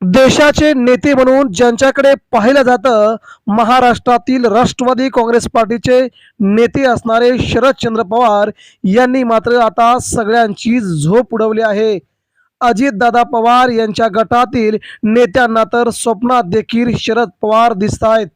देशाचे नेते म्हणून ज्यांच्याकडे पाहिलं जातं, महाराष्ट्रातील राष्ट्रवादी काँग्रेस पार्टीचे नेते असणारे शरदचंद्र पवार यांनी मात्र आता सगळ्यांची झोप उडवली आहे. अजितदादा पवार यांच्या गटातील नेत्यांना तर स्वप्नात देखील शरद पवार दिसतायत.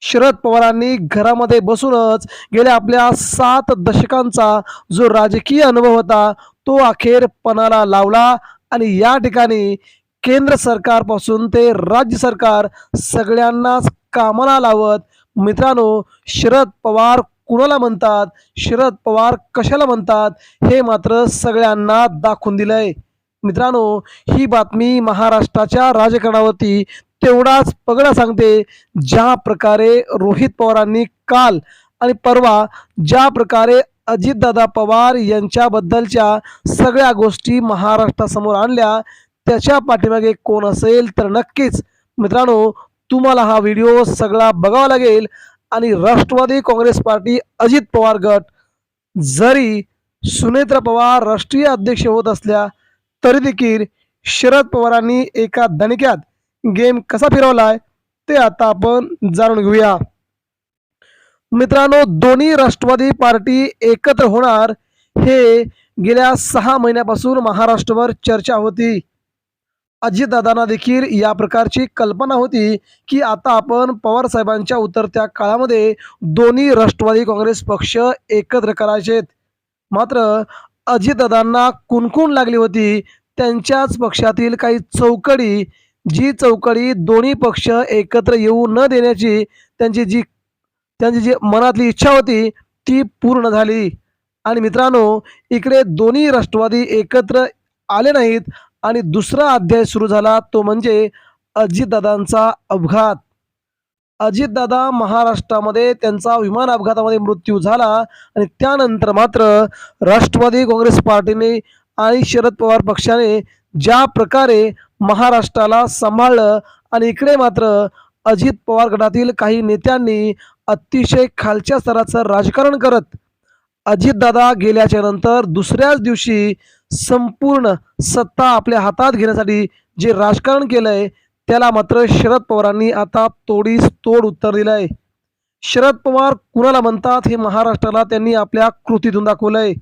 शरद पवारांनी घरामध्ये बसूनच गेल्या आपल्या 7 दशकांचा जो राजकीय अनुभव होता तो अखेर पणाला लावला आणि या ठिकाणी केंद्र सरकारपासून ते राज्य सरकार सगळ्यांनाच कामाला लावत. मित्रांनो, शरद पवार कुणाला म्हणतात, शरद पवार कशाला म्हणतात, हे मात्र सगळ्यांना दाखवून दिलंय. मित्रांनो, ही बातमी महाराष्ट्राच्या राजकारणावरती तेवढाच पगडा सांगते, ज्या प्रकारे रोहित पवारांनी काल आणि परवा ज्या प्रकारे अजितदादा पवार यांच्याबद्दलच्या सगळ्या गोष्टी महाराष्ट्रासमोर आणल्या, त्याच्या पाठीमागे कोण असेल तर नक्कीच मित्रांनो तुम्हाला हा व्हिडिओ सगळा बघावा लागेल. आणि राष्ट्रवादी काँग्रेस पार्टी अजित पवार गट जरी सुनेत्र पवार राष्ट्रीय अध्यक्ष होत असल्या तरी देखील शरद पवारांनी एका दणक्यात गेम कसा फिरवलाय ते आता आपण जाणून घेऊया. मित्रांनो, दोन्ही राष्ट्रवादी पार्टी एकत्र होणार हे गेल्या 6 महिन्यापासून महाराष्ट्रभर चर्चा होती. अजितदादांना देखील या प्रकारची कल्पना होती की आता आपण पवार साहेबांच्या उतरत्या काळामध्ये दोन्ही राष्ट्रवादी काँग्रेस पक्ष एकत्र करायचेत. मात्र अजितदादांना कुणकुण लागली होती त्यांच्याच पक्षातील काही चौकडी, जी चौकडी दोन्ही पक्ष एकत्र येऊ न देण्याची त्यांची जी मनातली इच्छा होती ती पूर्ण झाली. आणि मित्रांनो, इकडे दोन्ही राष्ट्रवादी एकत्र आले नाहीत आणि दुसरा अध्याय सुरू झाला तो म्हणजे अजितदादांचा अपघात. अजितदादा महाराष्ट्रामध्ये त्यांचा विमान अपघातामध्ये मृत्यू झाला आणि त्यानंतर मात्र राष्ट्रवादी काँग्रेस पार्टीने आणि शरद पवार पक्षाने ज्या प्रकारे महाराष्ट्राला सांभाळलं आणि इकडे मात्र अजित पवार गटातील काही नेत्यांनी अतिशय खालच्या स्तराचं राजकारण करत अजितदादा गेल्याच्या नंतर दुसऱ्याच दिवशी संपूर्ण सत्ता आपल्या हातात घेण्यासाठी जे राजकारण केलंय त्याला मात्र शरद पवारांनी आता तोडीस तोड उत्तर दिलंय. शरद पवार कुणाला म्हणतात हे महाराष्ट्राला त्यांनी आपल्या कृतीतून दाखवलंय.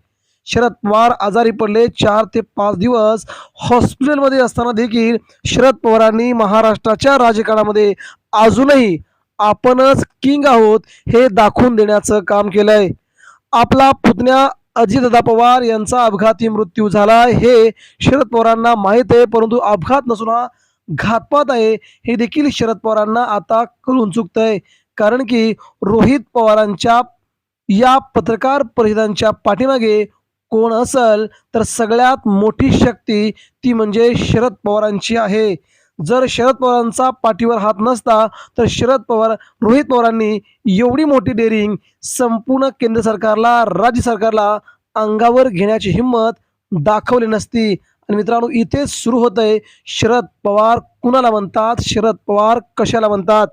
शरद पवार आजारी पडले, 4 ते 5 दिवस हॉस्पिटलमध्ये असताना देखील शरद पवारांनी महाराष्ट्राच्या राजकारणामध्ये अजूनही आपणच किंग आहोत हे दाखवून देण्याचं काम केलंय. आपला पुतण्या अजितदादा पवार यांचा अपघाती मृत्यू झाला हे शरद पवारांना माहीत आहे, परंतु अपघात नसून हा घातपात आहे हे देखील शरद पवारांना आता कळून चुकतंय. कारण की रोहित पवारांच्या या पत्रकार परिषदांच्या पाठीमागे कोण असेल तर सगळ्यात मोठी शक्ती ती म्हणजे शरद पवारांची आहे. जर शरद पवारांचा पाठीवर हात नसता तर रोहित पवारांनी एवढी मोठी डेअरिंग संपूर्ण केंद्र सरकारला, राज्य सरकारला अंगावर घेण्याची हिंमत दाखवली नसती. आणि मित्रांनो, इथेच सुरू होतंय शरद पवार कुणाला म्हणतात, शरद पवार कशाला म्हणतात.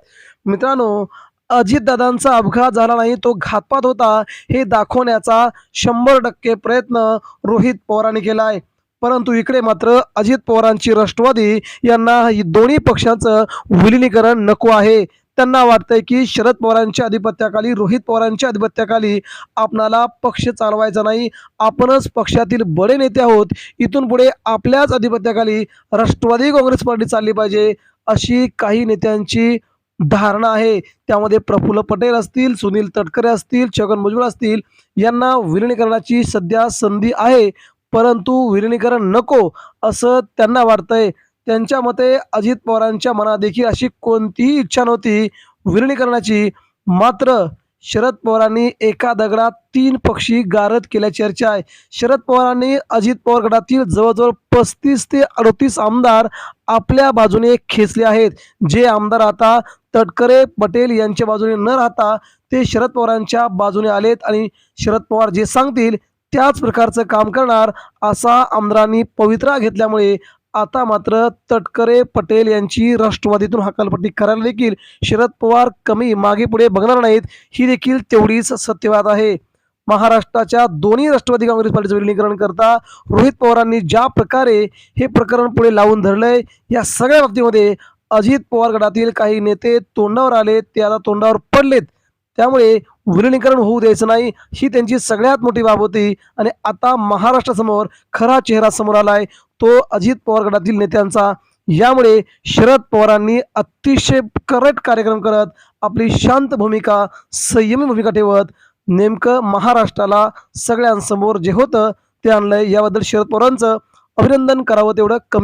मित्रांनो, अजितदादांचा अपघात झाला नाही, तो घातपात होता हे दाखवण्याचा 100% प्रयत्न रोहित पवारांनी केलाय. परंतु इकडे मात्र अजित पवारांची राष्ट्रवादी यांना दोन्ही पक्षाचं विलिनीकरण नको आहे. त्यांना वाटतंय की शरद पवारांच्या अधिपत्याखाली, रोहित पवारांच्या अधिपत्याखाली आपणाला पक्ष चालवायचा नाही, आपणच पक्षातील बडे नेते आहोत, इथून पुढे आपल्याच अधिपत्याखाली राष्ट्रवादी काँग्रेस पार्टी चालली पाहिजे अशी काही नेत्यांची धारणा आहे. त्यामध्ये प्रफुल्ल पटेल असतील, सुनील तटकरे असतील, छगन भुजबळ असतील, यांना विलिनीकरणाची सध्या संधी आहे, परंतु विलिनीकरण नको असं त्यांना वाटतंय. त्यांच्या मते अजित पवारांच्या मनात देखील अशी कोणतीही इच्छा नव्हती विलिनीकरणाची. मात्र शरद पवारांनी एका दगडात 3 पक्षी गारद केल्याची चर्चा आहे. शरद पवारांनी अजित पवार गटातील जवळजवळ 35 ते 38 आमदार आपल्या बाजूने खेचले आहेत. जे आमदार आता तटकरे पटेल यांच्या बाजूने न राहता ते शरद पवारांच्या बाजूने आलेत आणि शरद पवार जे सांगतील त्याच प्रकारचं काम करणार असा आमदारांनी पवित्रा घेतल्यामुळे आता मात्र तटकरे पटेल यांची राष्ट्रवादीतून हकालपट्टी करायला देखील शरद पवार कमी मागे पुढे बघणार नाहीत, ही देखील तेवढीच सत्यवाद आहे. महाराष्ट्राच्या दोन्ही राष्ट्रवादी काँग्रेस पार्टीचं विलिनीकरण करता रोहित पवारांनी ज्या प्रकारे हे प्रकरण पुढे लावून धरलंय, या सगळ्या बाबतीमध्ये अजित पवार गटातील काही नेते तोंडावर आले, ते आता तोंडावर पडलेत. त्यामुळे विलिनीकरण होऊ द्यायचं नाही, ही त्यांची सगळ्यात मोठी बाब होती. आणि आता महाराष्ट्रासमोर खरा चेहरा समोर आलाय, तो अजित पवार गटातील नेत्यांचा. यामुळे शरद पवारांनी अतिशय करेक्ट कार्यक्रम करत, आपली शांत भूमिका, संयमी भूमिका ठेवत नेमकं महाराष्ट्राला सगळ्यांसमोर जे होतं ते आणलंय. याबद्दल शरद पवारांचं अभिनंदन करावं तेवढं कमी.